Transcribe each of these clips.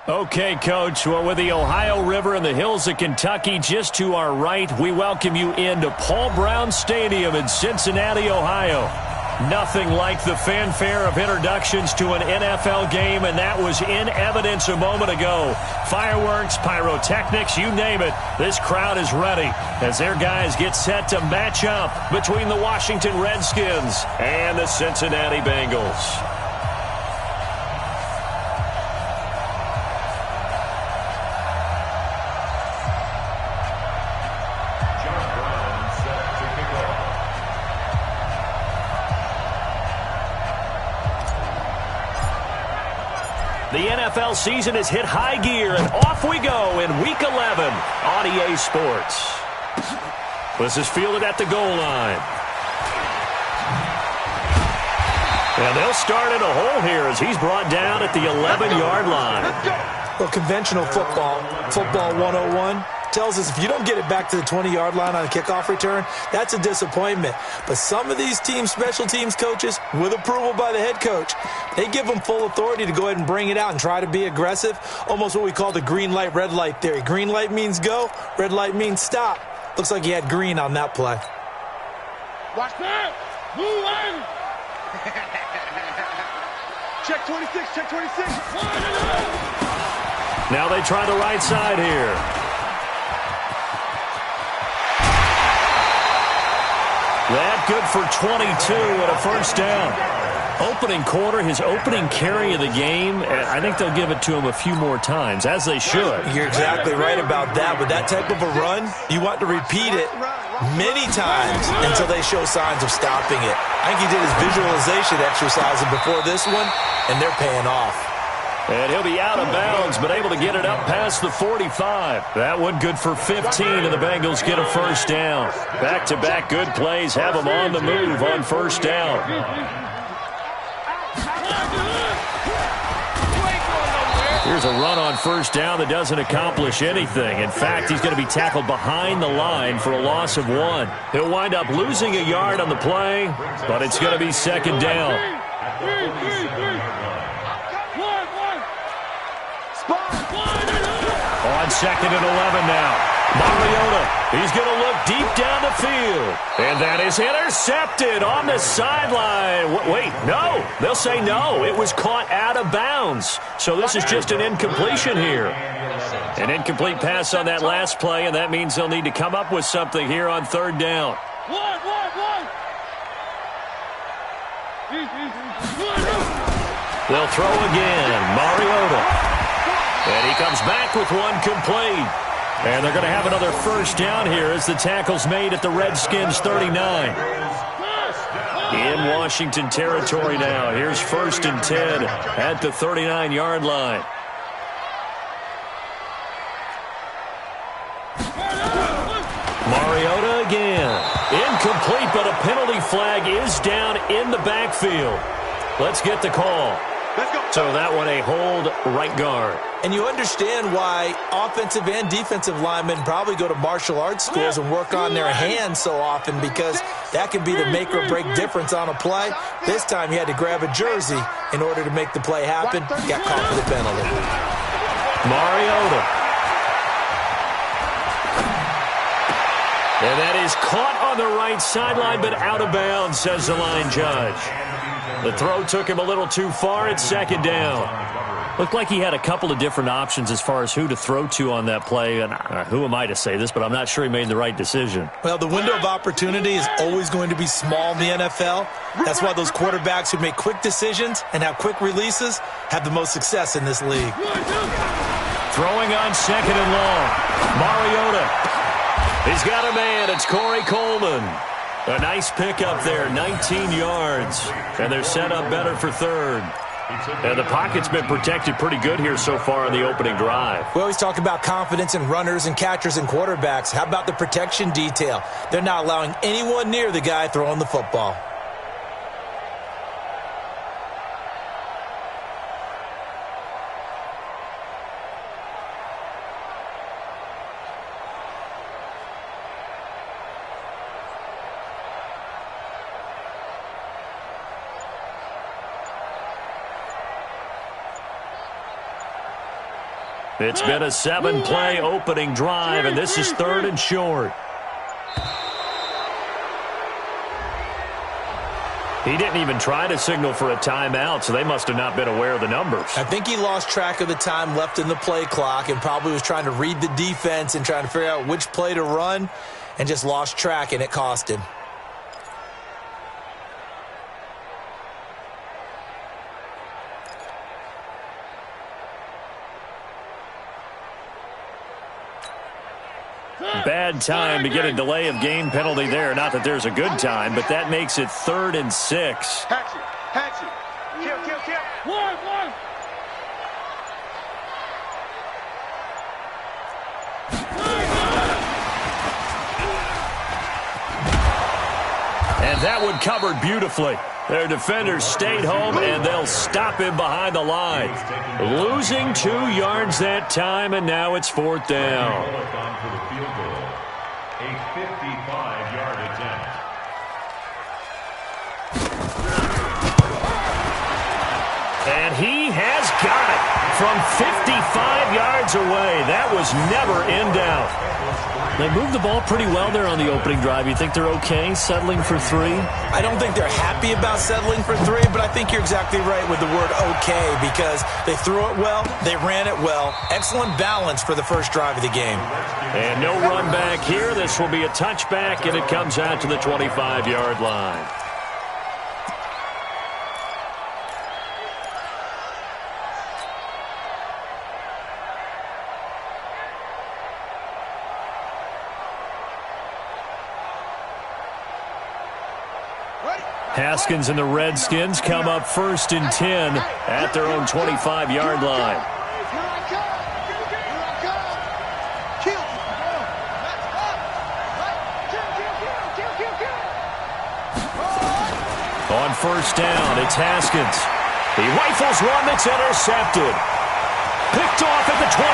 Okay, Coach. Well, with the Ohio River and the hills of Kentucky just to our right, we welcome you into Paul Brown Stadium in Cincinnati, Ohio. Nothing like the fanfare of introductions to an NFL game, and that was in evidence a moment ago. Fireworks, pyrotechnics, you name it. This crowd is ready as their guys get set to match up between the Washington Redskins and the Cincinnati Bengals. The NFL season has hit high gear, and off we go in Week 11 on EA Sports. This is fielded at the goal line. And they'll start in a hole here as he's brought down at the 11-yard line. Well, conventional football 101, tells us if you don't get it back to the 20-yard line on a kickoff return, that's a disappointment. But some of these teams, special teams coaches, with approval by the head coach, they give them full authority to go ahead and bring it out and try to be aggressive, almost what we call the green light, red light theory. Green light means go, red light means stop. Looks like he had green on that play. Watch that! Move on! Check 26, check 26. Now they try the right side here. That good for 22 and a first down. Opening quarter, his opening carry of the game, I think they'll give it to him a few more times, as they should. You're exactly right about that. With that type of a run, you want to repeat it many times until they show signs of stopping it. I think he did his visualization exercises before this one, and they're paying off. And he'll be out of bounds, but able to get it up past the 45. That one good for 15, and the Bengals get a first down. Back-to-back good plays have them on the move on first down. Here's a run on first down that doesn't accomplish anything. In fact, he's going to be tackled behind the line for a loss of 1. He'll wind up losing a yard on the play, but it's going to be second down. On second and 11 now. Mariota, he's going to look deep down the field. And that is intercepted on the sideline. Wait, no. They'll say no. It was caught out of bounds. So this is just an incompletion here. An incomplete pass on that last play, and that means they'll need to come up with something here on third down. They'll throw again. Mariota. And he comes back with one complete. And they're going to have another first down here as the tackle's made at the Redskins 39. In Washington territory now. Here's first and 10 at the 39-yard line. Mariota again. Incomplete, but a penalty flag is down in the backfield. Let's get the call. So that one a hold right guard. And you understand why offensive and defensive linemen probably go to martial arts schools and work on their hands so often, because that can be the make or break difference on a play. This time he had to grab a jersey in order to make the play happen. Got caught for the penalty. Mariota. And that is caught on the right sideline, but out of bounds, says the line judge. The throw took him a little too far at second down. Looked like he had a couple of different options as far as who to throw to on that play. And who am I to say this, but I'm not sure he made the right decision. Well, the window of opportunity is always going to be small in the NFL. That's why those quarterbacks who make quick decisions and have quick releases have the most success in this league. Throwing on second and long. Mariota. He's got a man. It's Corey Coleman. A nice pickup there, 19 yards. And they're set up better for third. And the pocket's been protected pretty good here so far on the opening drive. We always talk about confidence in runners and catchers and quarterbacks. How about the protection detail? They're not allowing anyone near the guy throwing the football. It's been a 7-play opening drive, and this is 3rd and short. He didn't even try to signal for a timeout, so they must have not been aware of the numbers. I think he lost track of the time left in the play clock and probably was trying to read the defense and trying to figure out which play to run and just lost track, and it cost him. Bad time to get a delay of game penalty there. Not that there's a good time, but that makes it 3rd and 6. Hatchet, hatchet. Kill. One. And that one covered beautifully. Their defenders stayed home, and they'll stop him behind the line. Losing 2 yards that time, and now it's 4th down. A 55-yard attempt. And he has got it from 55 yards away. That was never in doubt. They moved the ball pretty well there on the opening drive. You think they're okay settling for 3? I don't think they're happy about settling for 3, but I think you're exactly right with the word okay, because they threw it well, they ran it well. Excellent balance for the first drive of the game. And no run back here. This will be a touchback, and it comes out to the 25-yard line. Haskins and the Redskins come up 1st and 10 at their own 25-yard line. On 1st down, it's Haskins. He rifles one that's intercepted. Picked off at the 25.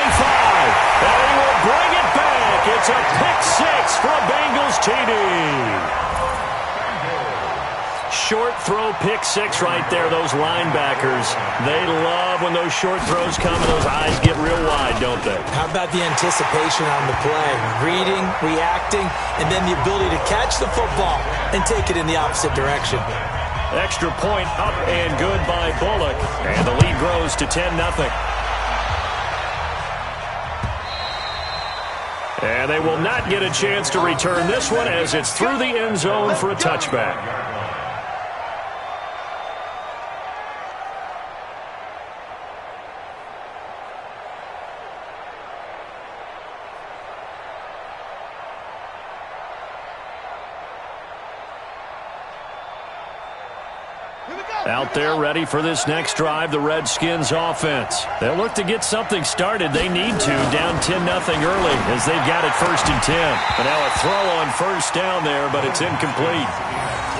And he will bring it back. It's a pick 6 for a Bengals TD. Short throw, pick 6 right there. Those linebackers, they love when those short throws come and those eyes get real wide, don't they? How about the anticipation on the play? Reading, reacting, and then the ability to catch the football and take it in the opposite direction. Extra point up and good by Bullock. And the lead grows to 10-0. And they will not get a chance to return this one as it's through the end zone for a touchback. Out there ready for this next drive, the Redskins offense. They'll look to get something started. They need to, down 10-0 early as they've got it 1st and 10. But now a throw on 1st down there, but it's incomplete.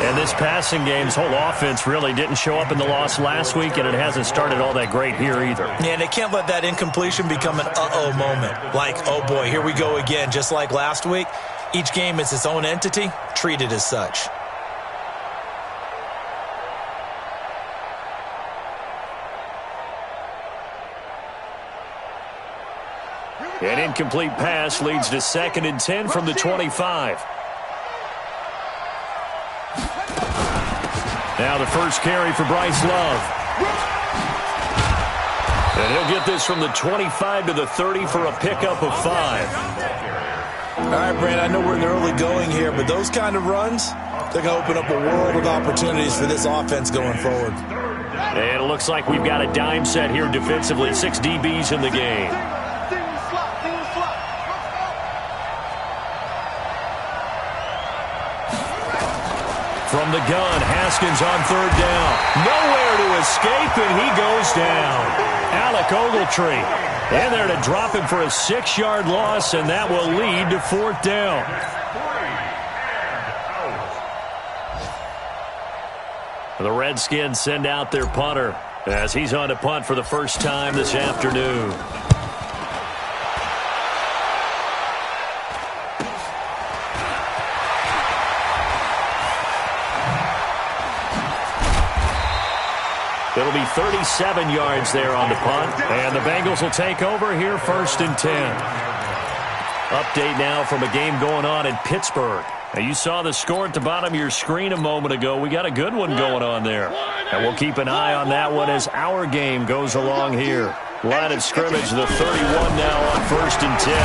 And this passing game's whole offense really didn't show up in the loss last week, and it hasn't started all that great here either. Yeah, and they can't let that incompletion become an uh-oh moment. Like, oh boy, here we go again. Just like last week, each game is its own entity, treated as such. An incomplete pass leads to 2nd and 10 from the 25. Now the first carry for Bryce Love. And he'll get this from the 25 to the 30 for a pickup of 5. All right, Brand, I know we're in the early going here, but those kind of runs, they're going to open up a world of opportunities for this offense going forward. And it looks like we've got a dime set here defensively. 6 DBs in the game. From the gun, Haskins on 3rd down. Nowhere to escape, and he goes down. Alec Ogletree in there to drop him for a 6-yard loss, and that will lead to 4th down. The Redskins send out their punter as he's on to punt for the first time this afternoon. It'll It'll be 37 yards there on the punt. And the Bengals will take over here 1st and 10. Update now from a game going on in Pittsburgh. Now, you saw the score at the bottom of your screen a moment ago. We got a good one going on there. And we'll keep an eye on that one as our game goes along here. Line of scrimmage, the 31 now on 1st and 10.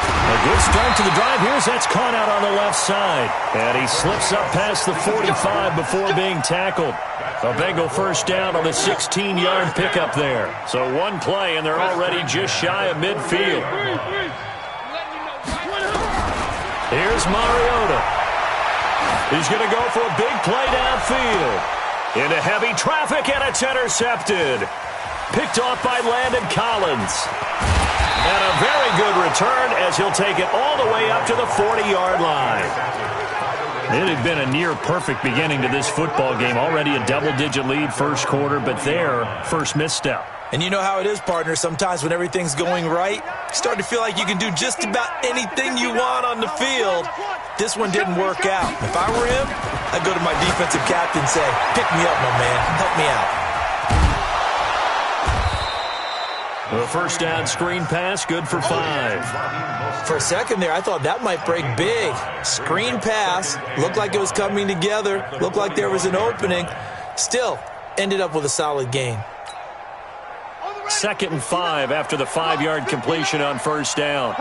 A good start to the drive. That's caught out on the left side. And he slips up past the 45 before being tackled. A Bengal first down on the 16-yard pickup there. So one play, and they're already just shy of midfield. Here's Mariota. He's going to go for a big play downfield. Into heavy traffic, and it's intercepted. Picked off by Landon Collins. And a very good return as he'll take it all the way up to the 40-yard line. It had been a near-perfect beginning to this football game. Already a double-digit lead first quarter, but their first misstep. And you know how it is, partner. Sometimes when everything's going right, you start to feel like you can do just about anything you want on the field. This one didn't work out. If I were him, I'd go to my defensive captain and say, pick me up, my man. Help me out. The first down screen pass, good for 5. For a second there, I thought that might break big. Screen pass, looked like it was coming together, looked like there was an opening. Still, ended up with a solid gain. 2nd and 5 after the 5-yard completion on first down.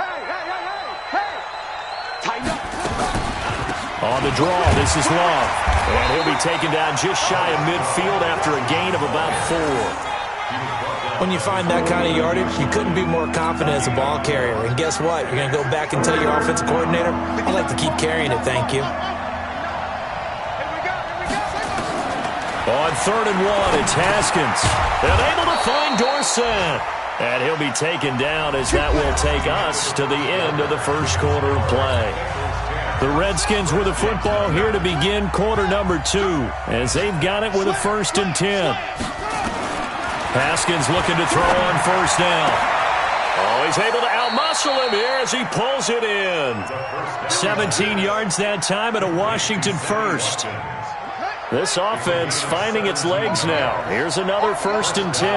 On the draw, this is Long. And he'll be taken down just shy of midfield after a gain of about 4. When you find that kind of yardage, you couldn't be more confident as a ball carrier. And guess what? You're going to go back and tell your offensive coordinator, I'd like to keep carrying it, thank you. On 3rd and 1, it's Haskins. And able to find Dorsett. And he'll be taken down as that will take us to the end of the first quarter of play. The Redskins with the football here to begin quarter number 2 as they've got it with a 1st and 10. Haskins looking to throw on first down. Oh, he's able to outmuscle him here as he pulls it in. 17 yards that time and a Washington first. This offense finding its legs now. Here's another 1st and 10.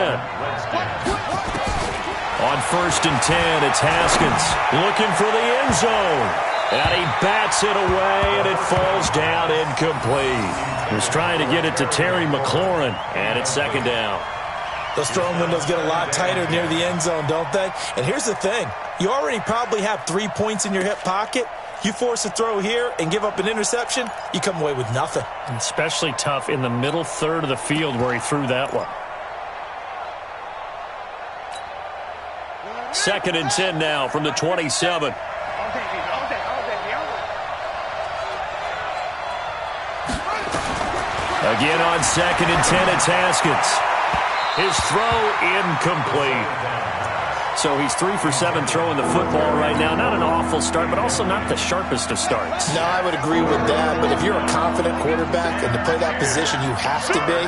On 1st and 10, it's Haskins looking for the end zone. And he bats it away, and it falls down incomplete. He's trying to get it to Terry McLaurin, and it's 2nd down. Those throwing windows get a lot tighter near the end zone, don't they? And here's the thing. You already probably have 3 points in your hip pocket. You force a throw here and give up an interception, you come away with nothing. And especially tough in the middle third of the field where he threw that one. 2nd and 10 now from the 27. Again on 2nd and 10, it's Haskins. His throw incomplete. So he's 3 for 7 throwing the football right now. Not an awful start, but also not the sharpest of starts. No, I would agree with that. But if you're a confident quarterback and to play that position you have to be,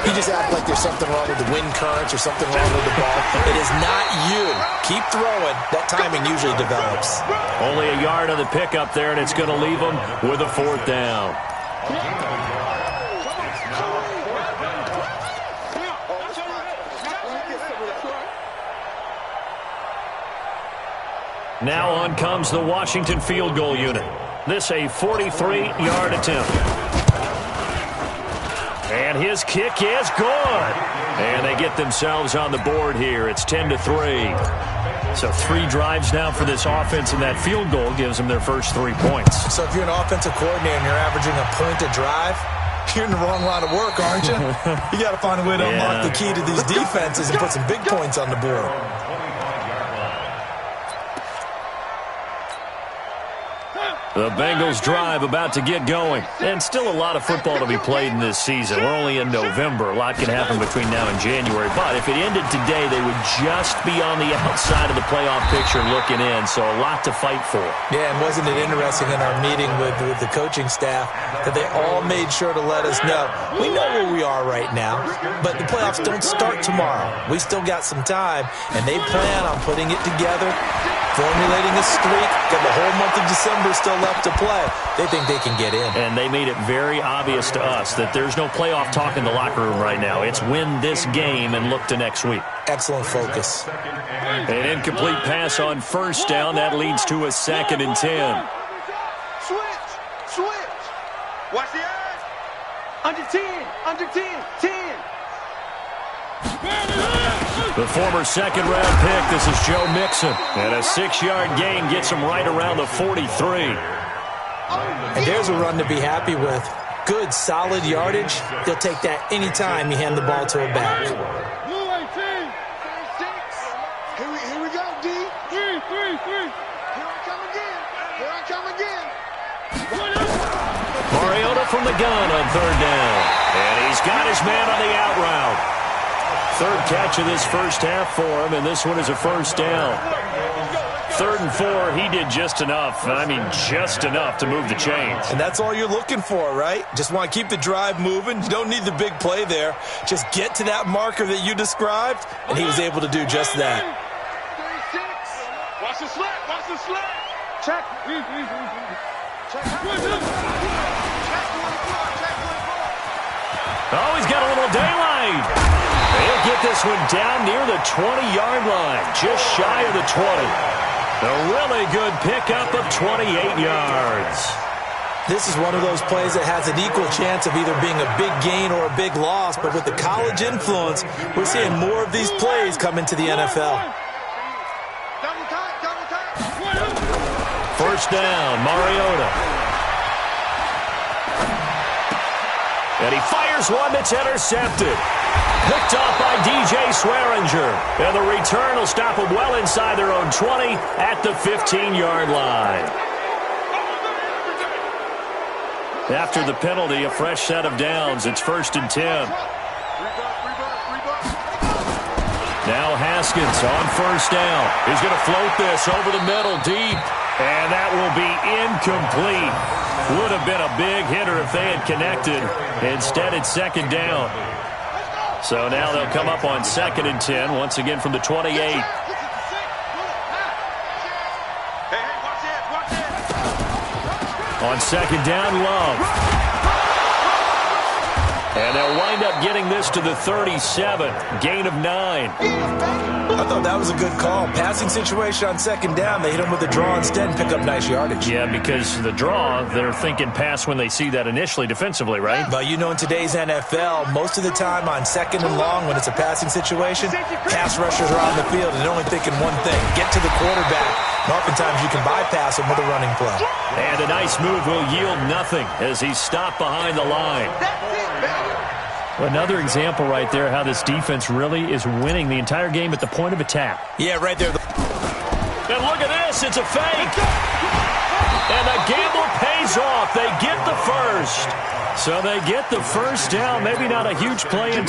you just act like there's something wrong with the wind currents or something wrong with the ball. It is not you. Keep throwing. That timing usually develops. Only a yard on the pickup there, and it's going to leave him with a 4th down. Now on comes the Washington field goal unit. This a 43-yard attempt. And his kick is good. And they get themselves on the board here. It's 10-3. So 3 drives now for this offense, and that field goal gives them their first 3 points. So if you're an offensive coordinator and you're averaging a point a drive, you're in the wrong line of work, aren't you? You got to find a way to unlock the key to these defenses and put some big points on the board. The Bengals drive about to get going. And still a lot of football to be played in this season. We're only in November. A lot can happen between now and January. But if it ended today, they would just be on the outside of the playoff picture looking in. So a lot to fight for. Yeah, and wasn't it interesting in our meeting with the coaching staff that they all made sure to let us know, we know where we are right now, but the playoffs don't start tomorrow. We still got some time, and they plan on putting it together formulating a streak. Got the whole month of December still left to play. They think they can get in. And they made it very obvious to us that there's no playoff talk in the locker room right now. It's win this game and look to next week. Excellent focus. An incomplete pass on first down. That leads to a 2nd and 10. Switch. Watch the eyes. Under 10. Under 10. 10. The former second-round pick, this is Joe Mixon. And a 6-yard gain gets him right around the 43. And there's a run to be happy with. Good, solid yardage. He'll take that anytime you hand the ball to a back. Here we go, D. Here I come again. Mariota from the gun on 3rd down. And he's got his man on the out route. 3rd catch of this first half for him, and this one is a 1st down. 3rd and 4, he did just enough. I mean, just enough to move the chains. And that's all you're looking for, right? Just want to keep the drive moving. You don't need the big play there. Just get to that marker that you described, and he was able to do just that. 36. Watch the slap. Check. Oh, he's got a little daylight. He'll get this one down near the 20-yard line, just shy of the 20. A really good pickup of 28 yards. This is one of those plays that has an equal chance of either being a big gain or a big loss, but with the college influence, we're seeing more of these plays come into the NFL. Double time. 1st down, Mariota. And he fires one that's intercepted. Picked off by DJ Swearinger. And the return will stop them well inside their own 20 at the 15-yard line. After the penalty, a fresh set of downs. It's 1st and 10. Now Haskins on 1st down. He's going to float this over the middle deep. And that will be incomplete. Would have been a big hitter if they had connected. Instead, it's 2nd down. So now they'll come up on 2nd and 10, once again from the 28. Hey, watch it. On 2nd down, Love. And they'll wind up getting this to the 37. Gain of 9. I thought that was a good call. Passing situation on 2nd down. They hit him with a draw instead and pick up nice yardage. Yeah, because the draw, they're thinking pass when they see that initially defensively, right? But you know, in today's NFL, most of the time on 2nd and long, when it's a passing situation, pass rushers are on the field and they're only thinking one thing: get to the quarterback. And oftentimes you can bypass him with a running play. And a nice move will yield nothing as he's stopped behind the line. Another example right there how this defense really is winning the entire game at the point of attack. Yeah, right there. And look at this. It's a fake. And the gamble pays off. They get the first. So they get the 1st down. Maybe not a huge play.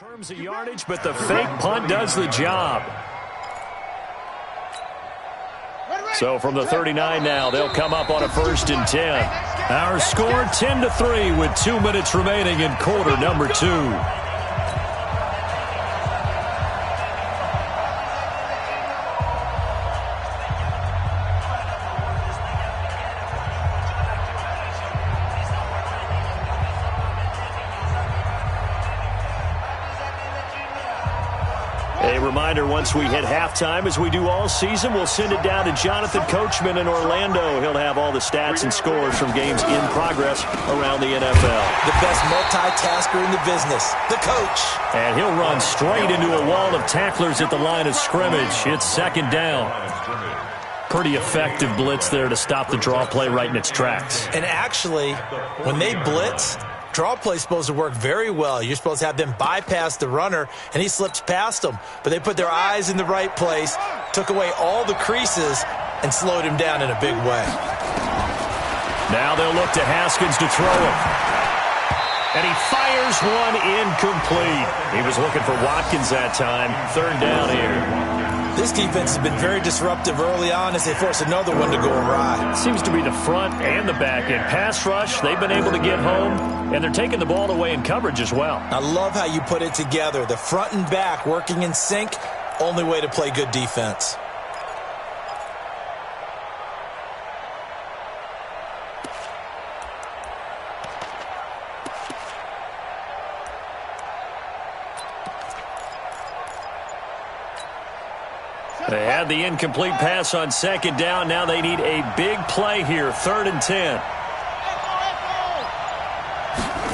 In terms of yardage, but the fake punt does the job. So from the 39 now, they'll come up on a 1st and 10. Our score 10-3 with 2 minutes remaining in quarter number 2. A reminder, once we hit halftime, as we do all season, we'll send it down to Jonathan Coachman in Orlando. He'll have all the stats and scores from games in progress around the NFL. The best multitasker in the business, the coach. And he'll run straight into a wall of tacklers at the line of scrimmage. It's 2nd down. Pretty effective blitz there to stop the draw play right in its tracks. And actually, when they blitz, draw play is supposed to work very well. You're supposed to have them bypass the runner, and he slips past them. But they put their eyes in the right place, took away all the creases, and slowed him down in a big way. Now they'll look to Haskins to throw it. And he fires one incomplete. He was looking for Watkins that time. Third down here. This defense has been very disruptive early on as they force another one to go awry. Seems to be the front and the back end. Pass rush, they've been able to get home, and they're taking the ball away in coverage as well. I love how you put it together. The front and back working in sync, only way to play good defense. They had the incomplete pass on second down. Now they need a big play here, 3rd and 10.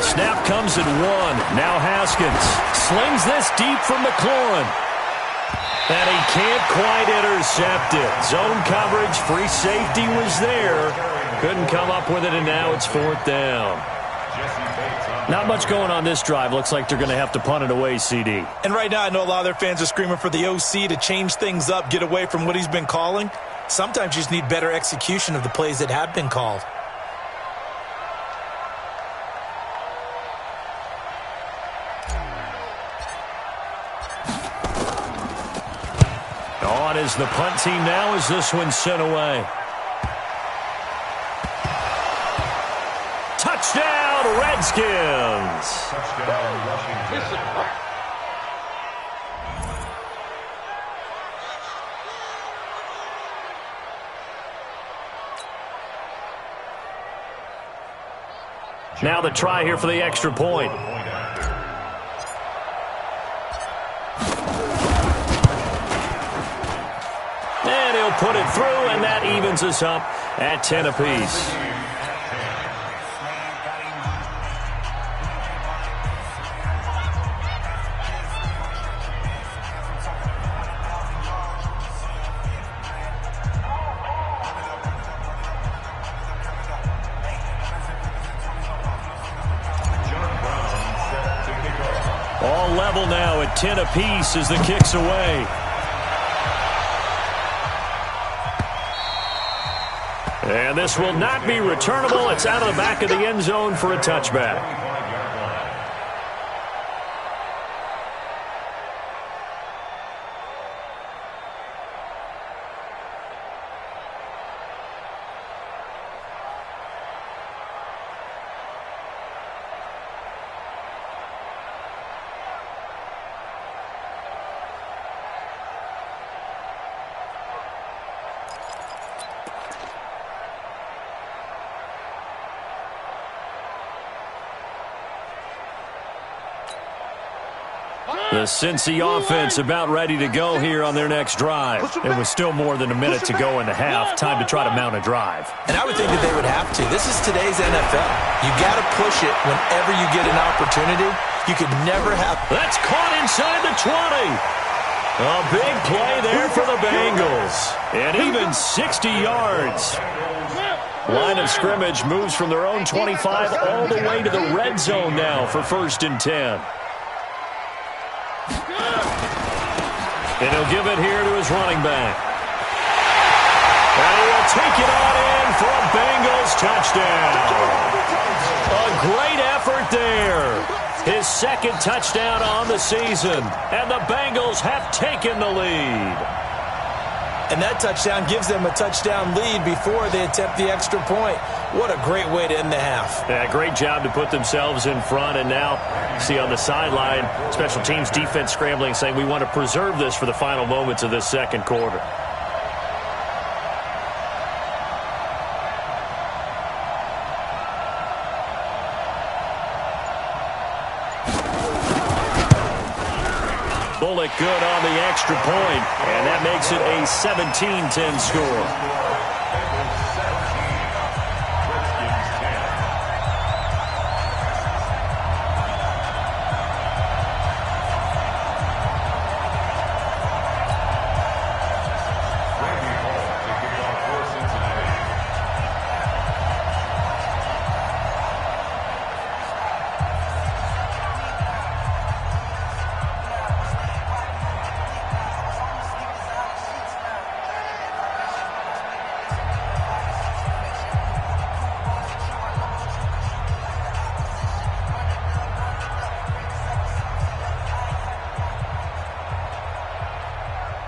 Snap comes at 1. Now Haskins slings this deep from McLaurin. And he can't quite intercept it. Zone coverage, free safety was there. Couldn't come up with it, and now it's 4th down. Not much going on this drive. Looks like they're going to have to punt it away, CD. And right now, I know a lot of their fans are screaming for the OC to change things up, get away from what he's been calling. Sometimes you just need better execution of the plays that have been called. On is the punt team now as this one's sent away. Touchdown, Redskins! Touchdown, Washington. Now the try here for the extra point. And he'll put it through, and that evens us up at 10 apiece. All level now at 10 apiece as the kick's away. And this will not be returnable. It's out of the back of the end zone for a touchback. The Cincy offense about ready to go here on their next drive. It was still more than a minute to go in the half. Time to try to mount a drive. And I would think that they would have to. This is today's NFL. You got to push it whenever you get an opportunity. You could never have. That's caught inside the 20. A big play there for the Bengals. And even 60 yards. Line of scrimmage moves from their own 25 all the way to the red zone now for 1st and 10. And he'll give it here to his running back. And he'll take it on in for a Bengals touchdown. A great effort there. His 2nd touchdown on the season. And the Bengals have taken the lead. And that touchdown gives them a touchdown lead before they attempt the extra point. What a great way to end the half. Yeah, great job to put themselves in front. And now, see on the sideline, special teams defense scrambling, saying we want to preserve this for the final moments of this 2nd quarter. Bullock good on the extra point, and that makes it a 17-10 score.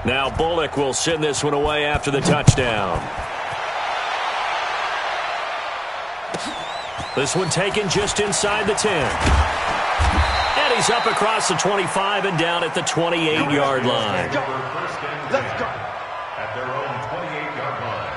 Now Bullock will send this one away after the touchdown. This one taken just inside the 10. And he's up across the 25 and down at the 28-yard line. Let's go. At their own 28-yard line.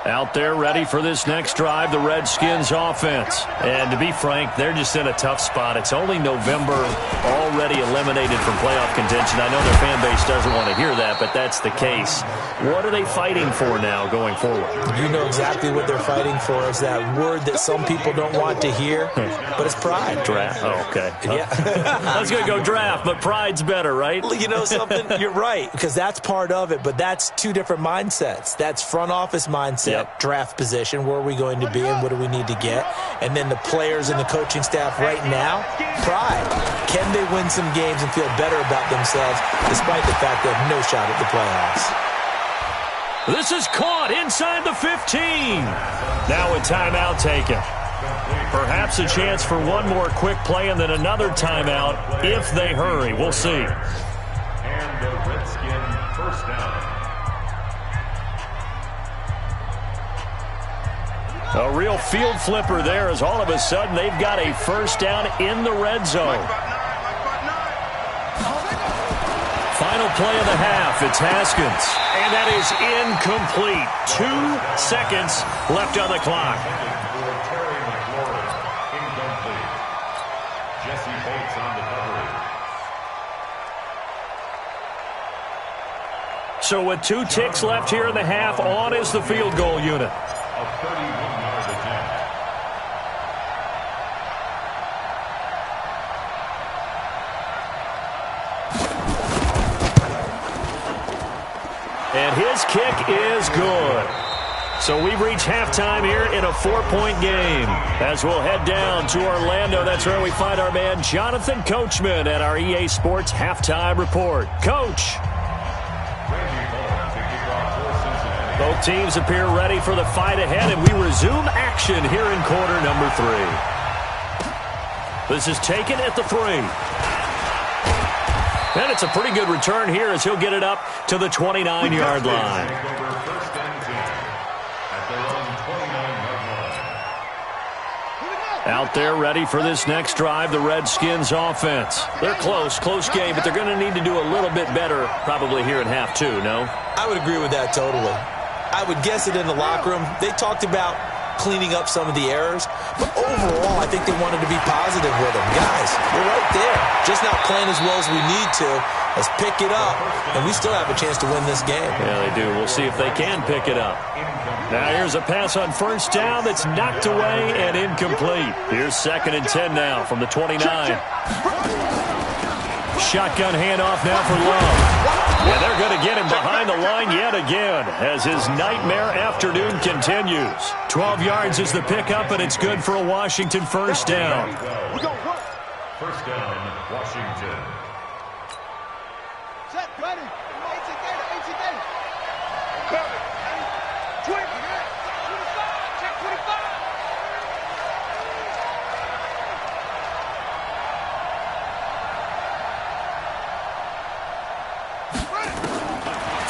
Out there ready for this next drive, the Redskins offense. And to be frank, they're just in a tough spot. It's only November, already eliminated from playoff contention. I know their fan base doesn't want to hear that, but that's the case. What are they fighting for now going forward? You know exactly what they're fighting for. Is that word that some people don't want to hear, but it's pride. Draft. Oh, okay. Yeah. I was going to go draft, but pride's better, right? You know something? You're right, because that's part of it, but that's two different mindsets. That's front office mindset. Yep. Draft position, where are we going to be and what do we need to get? And then the players and the coaching staff right now, pride. Can they win some games and feel better about themselves despite the fact they have no shot at the playoffs? This is caught inside the 15. Now a timeout taken. Perhaps a chance for one more quick play and then another timeout if they hurry. We'll see. And the Redskin first down. A real field flipper there as all of a sudden they've got a first down in the red zone. Final play of the half, it's Haskins. And that is incomplete. 2 seconds left on the clock. Jesse Bates on the coverage. So with 2 ticks left here in the half, on is the field goal unit. A 31-yard attempt. And his kick is good. So we've reached halftime here in a 4-point game. As we'll head down to Orlando, that's where we find our man Jonathan Coachman at our EA Sports Halftime Report. Coach. Both teams appear ready for the fight ahead, and we resume action here in quarter number 3. This is taken at the 3. And it's a pretty good return here as he'll get it up to the 29-yard line. Out there ready for this next drive, the Redskins offense. They're close game, but they're going to need to do a little bit better probably here in half 2, no? I would agree with that totally. I would guess it in the locker room. They talked about cleaning up some of the errors, but overall, I think they wanted to be positive with them. Guys, we're right there. Just not playing as well as we need to. Let's pick it up, and we still have a chance to win this game. Yeah, they do. We'll see if they can pick it up. Now here's a pass on first down that's knocked away and incomplete. Here's 2nd and 10 now from the 29. Shotgun handoff now for Love. And they're going to get him behind the line yet again as his nightmare afternoon continues. 12 yards is the pickup, and it's good for a Washington first down. First down, Washington. Set, ready. 18 data. Cover. 20. 25. Check 25.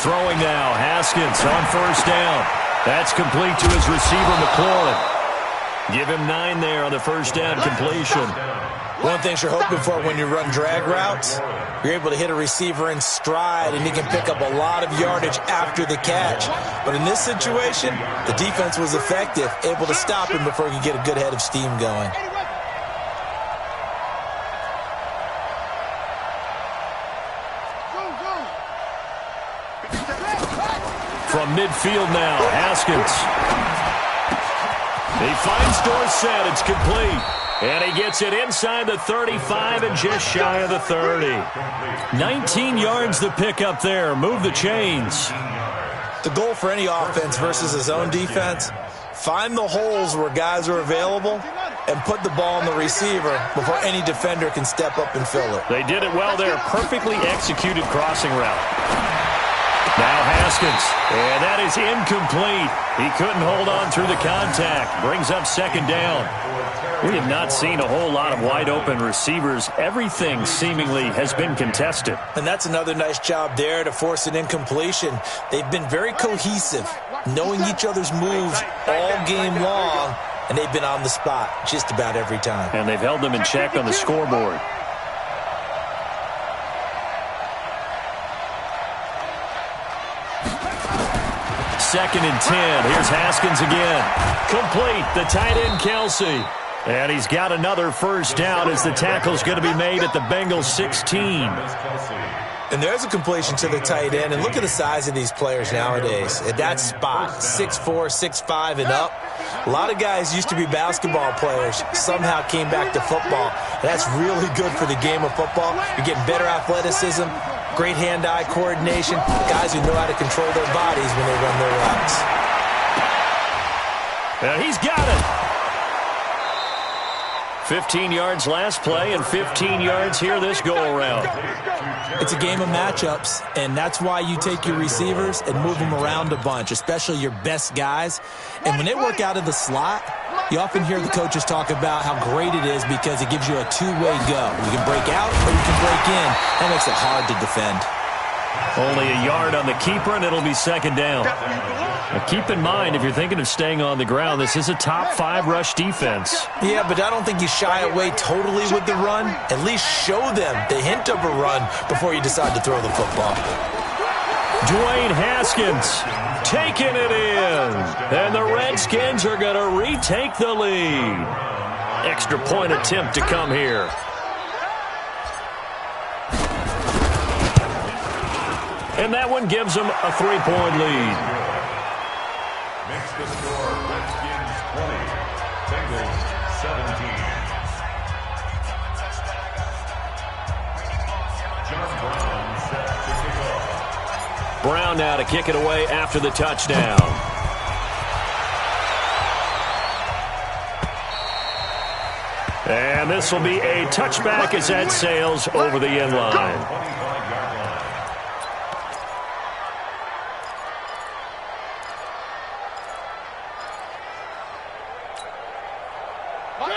Throwing now, Haskins on first down. That's complete to his receiver, McLaurin. Give him 9 there on the first down completion. One thing you're hoping for when you run drag routes, you're able to hit a receiver in stride, and he can pick up a lot of yardage after the catch. But in this situation, the defense was effective, able to stop him before he could get a good head of steam going. From midfield now, Haskins. He finds Dorsett. It's complete. And he gets it inside the 35 and just shy of the 30. 19 yards the pickup there. Move the chains. The goal for any offense versus his own defense, find the holes where guys are available and put the ball on the receiver before any defender can step up and fill it. They did it well there. Perfectly executed crossing route. Now Haskins, and that is incomplete. He couldn't hold on through the contact. Brings up second down. We have not seen a whole lot of wide-open receivers. Everything seemingly has been contested. And that's another nice job there to force an incompletion. They've been very cohesive, knowing each other's moves all game long, and they've been on the spot just about every time. And they've held them in check on the scoreboard. Second and 10. Here's Haskins again. Complete. The tight end, Kelsey. And he's got another first down as the tackle's going to be made at the Bengals 16. And there's a completion to the tight end. And look at the size of these players nowadays. At that spot, 6'4", 6'5", and up. A lot of guys used to be basketball players, somehow came back to football. And that's really good for the game of football. You're getting better athleticism, great hand-eye coordination, guys who know how to control their bodies when they run their routes. And he's got it. 15 yards last play and 15 yards here this go-around. It's a game of matchups, and that's why you take your receivers and move them around a bunch, especially your best guys. And when they work out of the slot, you often hear the coaches talk about how great it is because it gives you a two-way go. You can break out or you can break in. That makes it hard to defend. Only a yard on the keeper, and it'll be second down. Now keep in mind, if you're thinking of staying on the ground, this is a top 5 rush defense. Yeah, but I don't think you shy away totally with the run. At least show them the hint of a run before you decide to throw the football. Dwayne Haskins taking it in. And the Redskins are going to retake the lead. Extra point attempt to come here. And that one gives them a 3-point lead. Makes the score Redskins 20, Bengals 17. John Brown set to kick off. Brown now to kick it away after the touchdown. And this will be a touchback as that sails over the end line.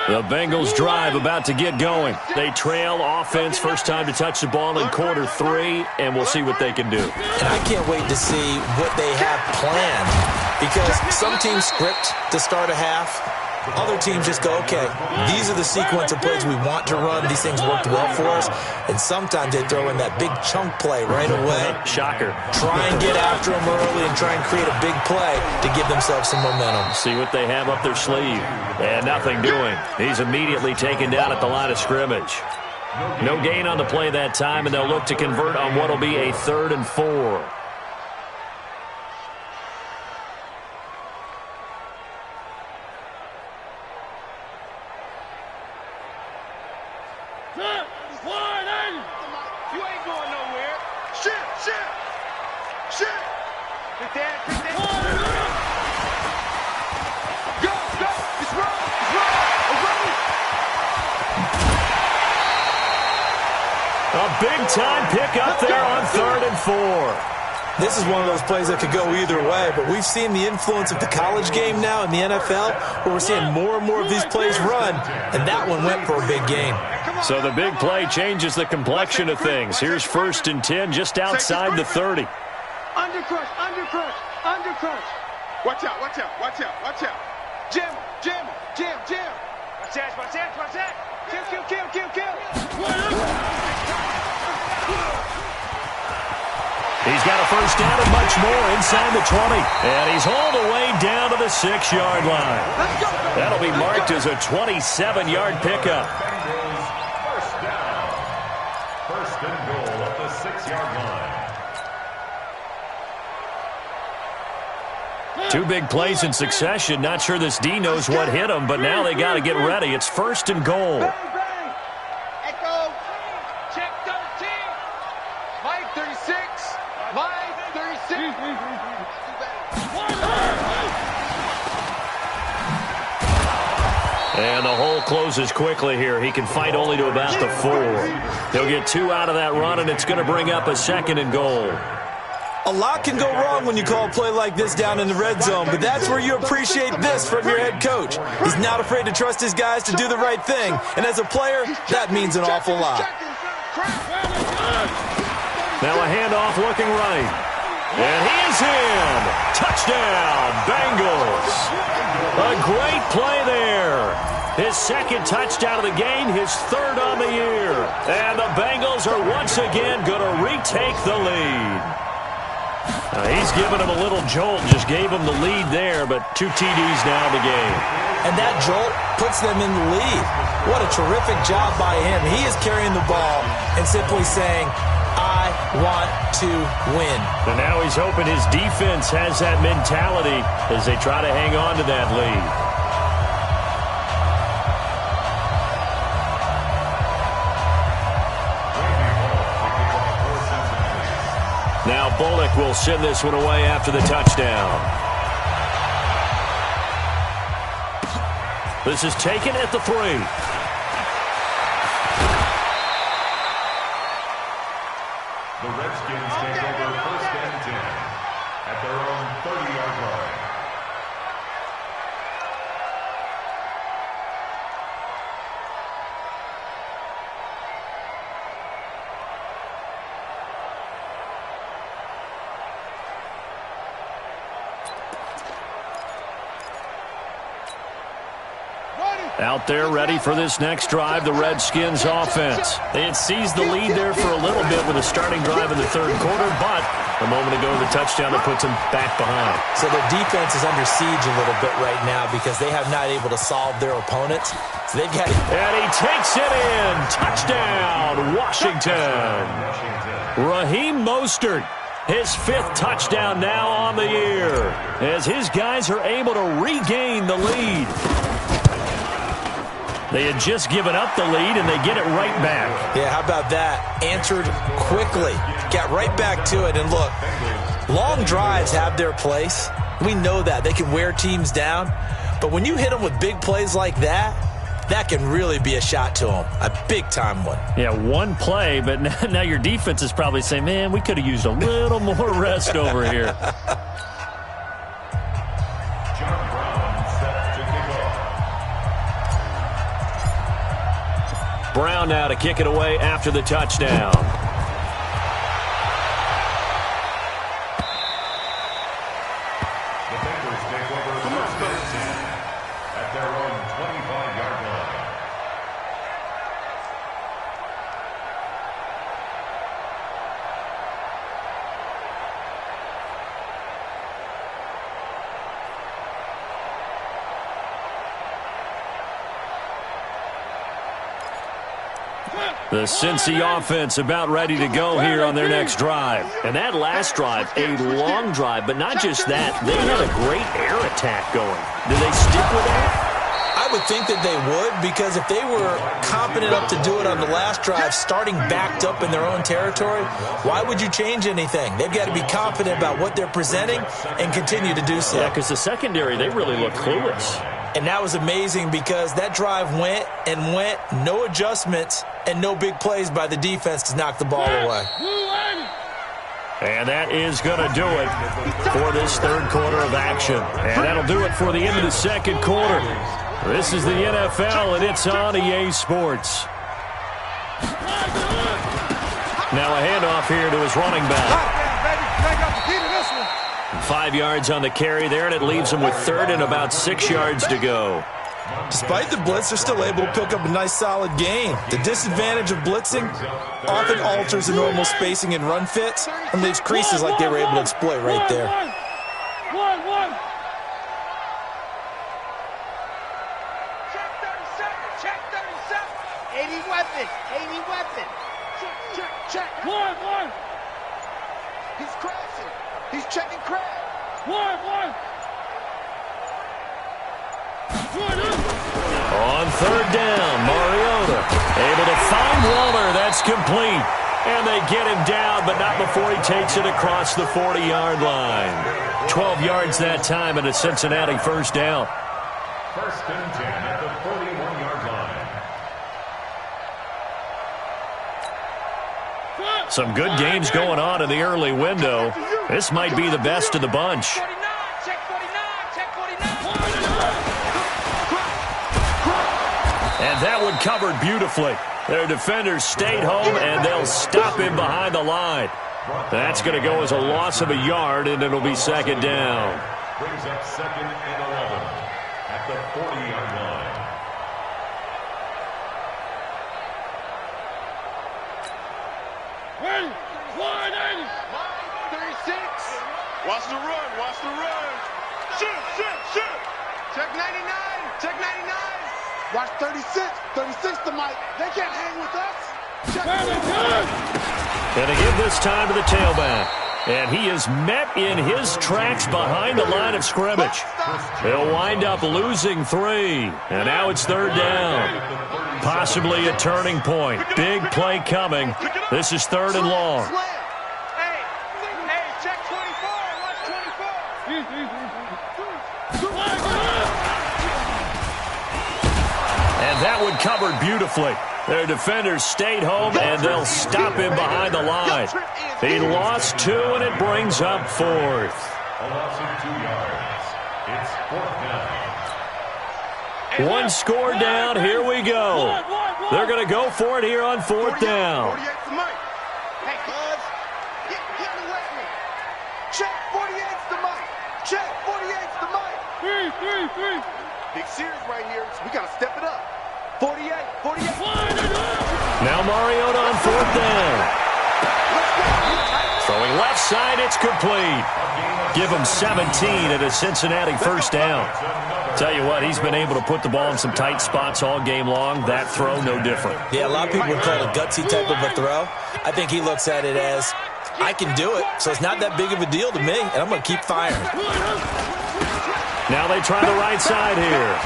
The Bengals drive about to get going. They trail offense, first time to touch the ball in quarter 3, and we'll see what they can do. And I can't wait to see what they have planned because some teams script to start a half. Other teams just go, okay, these are the sequence of plays we want to run. These things worked well for us. And sometimes they throw in that big chunk play right away. Shocker. Try and get after them early and try and create a big play to give themselves some momentum. See what they have up their sleeve. And nothing doing. He's immediately taken down at the line of scrimmage. No gain on the play that time, and they'll look to convert on what will be a 3rd and 4. Big-time pick up there on 3rd and 4. This is one of those plays that could go either way, but we've seen the influence of the college game now in the NFL, where we're seeing more and more of these plays run, and that one went for a big gain. So the big play changes the complexion of things. Here's 1st and 10 just outside the 30. Under crush, under crush, under crush. Watch out, watch out, watch out, watch out. Jam, jam, jam, jam. Watch out, watch out, watch out. Kill, kill, kill, kill, kill. He's got a first down and much more inside the 20. And he's hauled away down to the 6-yard line. That'll be marked as a 27-yard pickup. First down. First and goal at the 6-yard line. 2 big plays in succession. Not sure this D knows what hit him, but now they got to get ready. It's 1st and goal. Echo. Check 13. Mike 36. Mike 36. And the hole closes quickly here. He can fight only to about the 4. He'll get 2 out of that run, and it's going to bring up a 2nd and goal. A lot can go wrong when you call a play like this down in the red zone, but that's where you appreciate this from your head coach. He's not afraid to trust his guys to do the right thing, and as a player, that means an awful lot. Now a handoff looking right. And he is in. Touchdown, Bengals. A great play there. His 2nd touchdown of the game, his 3rd on the year. And the Bengals are once again going to retake the lead. He's given him a little jolt, just gave him the lead there, but 2 TDs now in the game. And that jolt puts them in the lead. What a terrific job by him. He is carrying the ball and simply saying, I want to win. And now he's hoping his defense has that mentality as they try to hang on to that lead. Now Bullock will send this one away after the touchdown. This is taken at the 3. The Redskins take over 1st and 10 at their own 30-yard line. Out there ready for this next drive, the Redskins offense. They had seized the lead there for a little bit with a starting drive in the 3rd quarter, but a moment ago the touchdown that puts them back behind. So their defense is under siege a little bit right now because they have not able to solve their opponents. So they've got. And he takes it in. Touchdown, Washington. Raheem Mostert. His 5th touchdown now on the year as his guys are able to regain the lead. They had just given up the lead, and they get it right back. Yeah, how about that? Answered quickly. Got right back to it. And look, long drives have their place. We know that. They can wear teams down. But when you hit them with big plays like that, that can really be a shot to them. A big-time one. Yeah, one play, but now your defense is probably saying, man, we could have used a little more rest over here. Brown now to kick it away after the touchdown. The Bengals take over 1st and 10 at their own 25-yard line. The Cincy offense about ready to go here on their next drive. And that last drive, a long drive, but not just that. They had a great air attack going. Do they stick with that? I would think that they would, because if they were confident enough to do it on the last drive, starting backed up in their own territory, why would you change anything? They've got to be confident about what they're presenting and continue to do so. Yeah, because the secondary, they really look clueless. And that was amazing because that drive went and went, no adjustments, and no big plays by the defense to knock the ball away. And that is going to do it for this 3rd quarter of action. And that'll do it for the end of the 2nd quarter. This is the NFL, and it's on EA Sports. Now a handoff here to his running back. 5 yards on the carry there, and it leaves him with 3rd and about 6 yards to go. Despite the blitz, they're still able to pick up a nice, solid gain. The disadvantage of blitzing often alters the normal spacing and run fits and leaves creases like they were able to exploit right there. Check 37. 80 weapon. 80 weapon. Check. One. He's crashing. He's checking crash. One. On 3rd down, Mariota able to find Waller. That's complete. And they get him down, but not before he takes it across the 40-yard line. 12 yards that time and a Cincinnati 1st down. First and 10 at the 41-yard line. Some good games going on in the early window. This might be the best of the bunch. And that one covered beautifully. Their defenders stayed home, and they'll stop him behind the line. That's going to go as a loss of a yard, and it'll be second down. Brings up second and 11 at the 40-yard line. Ready, 180. 36. Watch the run, watch the run. Shoot. Check 99, check 99. Watch 36, 36 to Mike. They can't hang with us. Check going to give this time to the tailback. And he is met in his tracks behind the line of scrimmage. They'll wind up losing 3. And now it's third down. Possibly a turning point. Big play coming. This is third and long. Hey, check 24. Watch 24. And that one covered beautifully. Their defenders stayed home, and they'll stop him behind the line. He lost 2, and it brings up fourth. A loss of 2 yards. It's fourth down. One score down. Here we go. They're going to go for it here on fourth down. 48 to Mike. Hey, Buzz, get me with me. Check 48's to Mike. Check 48's to Mike. 3. Big series right here. We got to step it up. 48. Now Mariota on fourth down. Throwing left side, it's complete. Give him 17 at a Cincinnati first down. Tell you what, he's been able to put the ball in some tight spots all game long. That throw, no different. Yeah, a lot of people would call it a gutsy type of a throw. I think he looks at it as, I can do it, so it's not that big of a deal to me, and I'm going to keep firing. Now they try the right side here.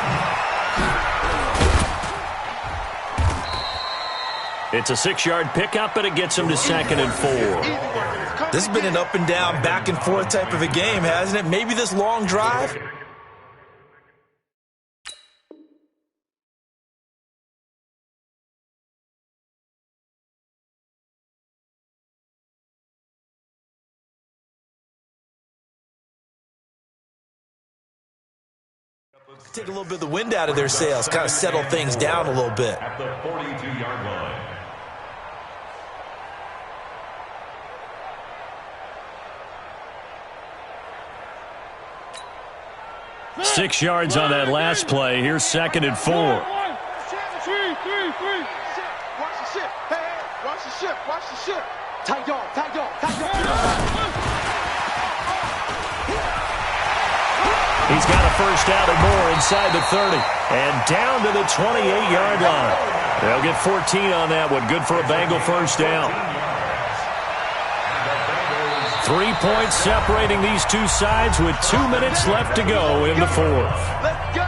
It's a 6-yard pickup, and it gets him to second and 4. This has been an up and down, back and forth type of a game, hasn't it? Maybe this long drive. Take a little bit of the wind out of their sails, kind of settle things down a little bit. At the 42-yard line. 6 yards on that last play. Here's second and 4. Watch the ship. Hey, watch the ship. Tight dog. He's got a first down and more inside the 30. And down to the 28-yard line. They'll get 14 on that one. Good for a Bengal first down. 3 points separating these two sides with 2 minutes left to go in the fourth. Let's go.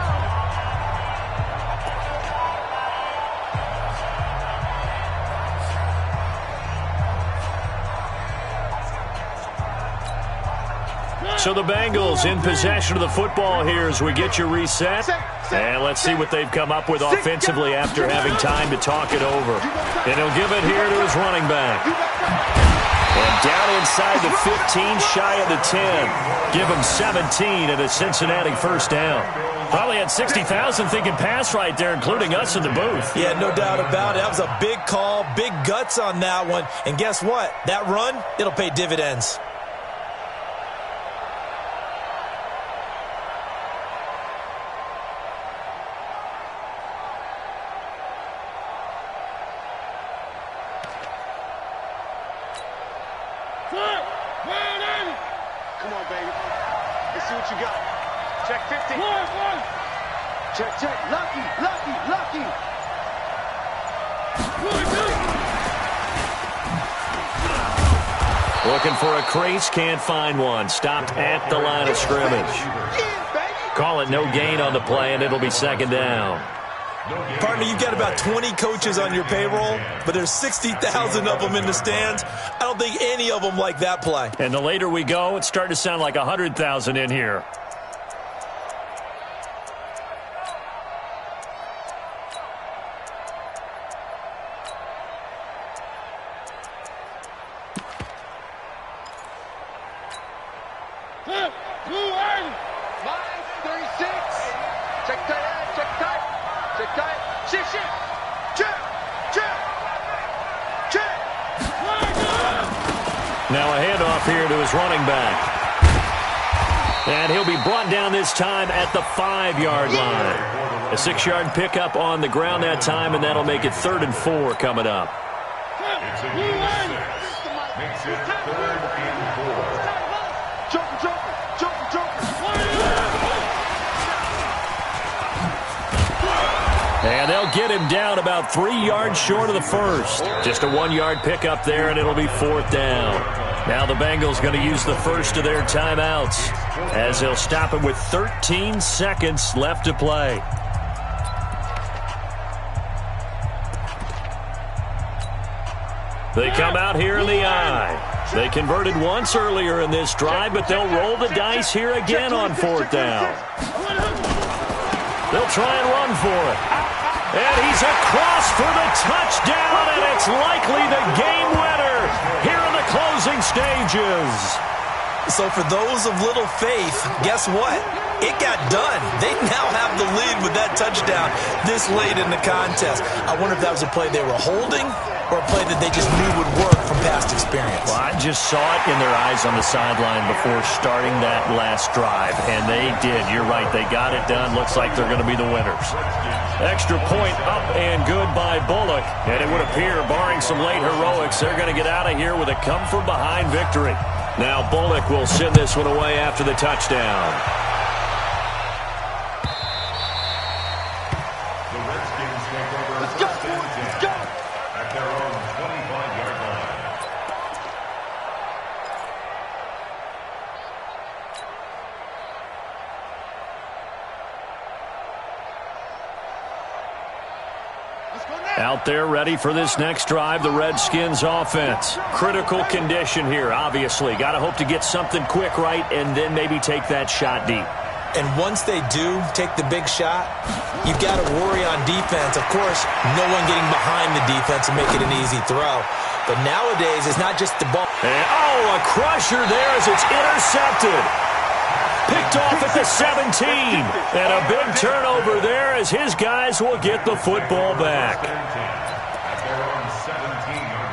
So the Bengals in possession of the football here as we get you reset. And let's see what they've come up with offensively after having time to talk it over. And he'll give it here to his running back. And down inside the 15, shy of the 10. Give him 17 at a Cincinnati first down. Probably had 60,000 thinking pass right there, including us in the booth. Yeah, no doubt about it. That was a big call, big guts on that one. And guess what? That run, it'll pay dividends. Come on, baby. Let's see what you got. Check 15. Check. Lucky. Looking for a crease, can't find one. Stopped at the line of scrimmage. Call it no gain on the play, and it'll be second down. Partner, you've got about 20 coaches on your payroll, but there's 60,000 of them in the stands. I don't think any of them like that play. And the later we go, it's starting to sound like 100,000 in here. Mine, 36. Check tight, check tight. Check tight. Shift, shift. Check, check, check. Now a handoff here to his running back. And he'll be brought down this time at the 5-yard line. A 6-yard pickup on the ground that time, and that'll make it 3rd and 4 coming up. It's a gain of 6. Makes it 3rd and 4. Joker, joker, joker, joker. And they'll get him down about 3 yards short of the first. Just a 1-yard pickup there, and it'll be 4th down. Now the Bengals going to use the first of their timeouts as they'll stop it with 13 seconds left to play. They come out here in the eye. They converted once earlier in this drive, but they'll roll the dice here again on 4th down. They'll try and run for it. And he's across for the touchdown, and it's likely the game winner here in the closing stages. So for those of little faith, guess what? It got done. They now have the lead with that touchdown this late in the contest. I wonder if that was a play they were holding or a play that they just knew would work from past experience. Well, I just saw it in their eyes on the sideline before starting that last drive, and they did. You're right. They got it done. Looks like they're going to be the winners. Extra point up and good by Bullock, and it would appear, barring some late heroics, they're going to get out of here with a come-from-behind victory. Now Bullock will send this one away after the touchdown. The Redskins take over first and 10 at their own 25-yard line. Out there ready for this next drive, the Redskins offense. Critical condition here, obviously. Got to hope to get something quick right and then maybe take that shot deep. And once they do take the big shot, you've got to worry on defense. Of course, no one getting behind the defense and make it an easy throw. But nowadays, it's not just the ball. And, a crusher there as it's intercepted. Picked off at the 17. And a big turnover there as his guys will get the football back. At their own 17-yard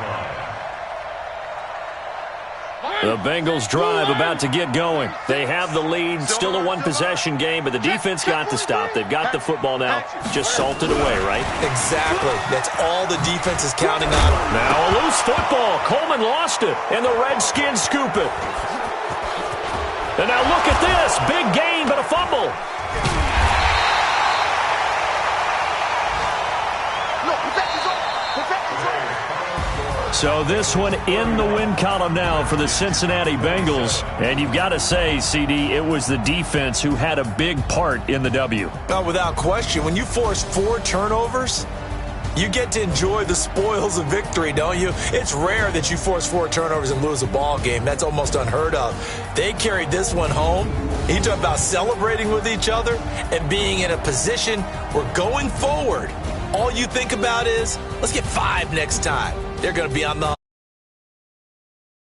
line. The Bengals drive about to get going. They have the lead, still a one-possession game, but the defense got the stop. They've got the football now, just salted away, right? Exactly. That's all the defense is counting on. Now a loose football. Coleman lost it, and the Redskins scoop it. And now look at this. Big gain, but a fumble. No, protection's on. Protection's on. So this one in the win column now for the Cincinnati Bengals. And you've got to say, CD, it was the defense who had a big part in the W. No, without question. When you force 4 turnovers, you get to enjoy the spoils of victory, don't you? It's rare that you force 4 turnovers and lose a ball game. That's almost unheard of. They carried this one home. You talk about celebrating with each other and being in a position where going forward, all you think about is, let's get 5 next time. They're going to be on the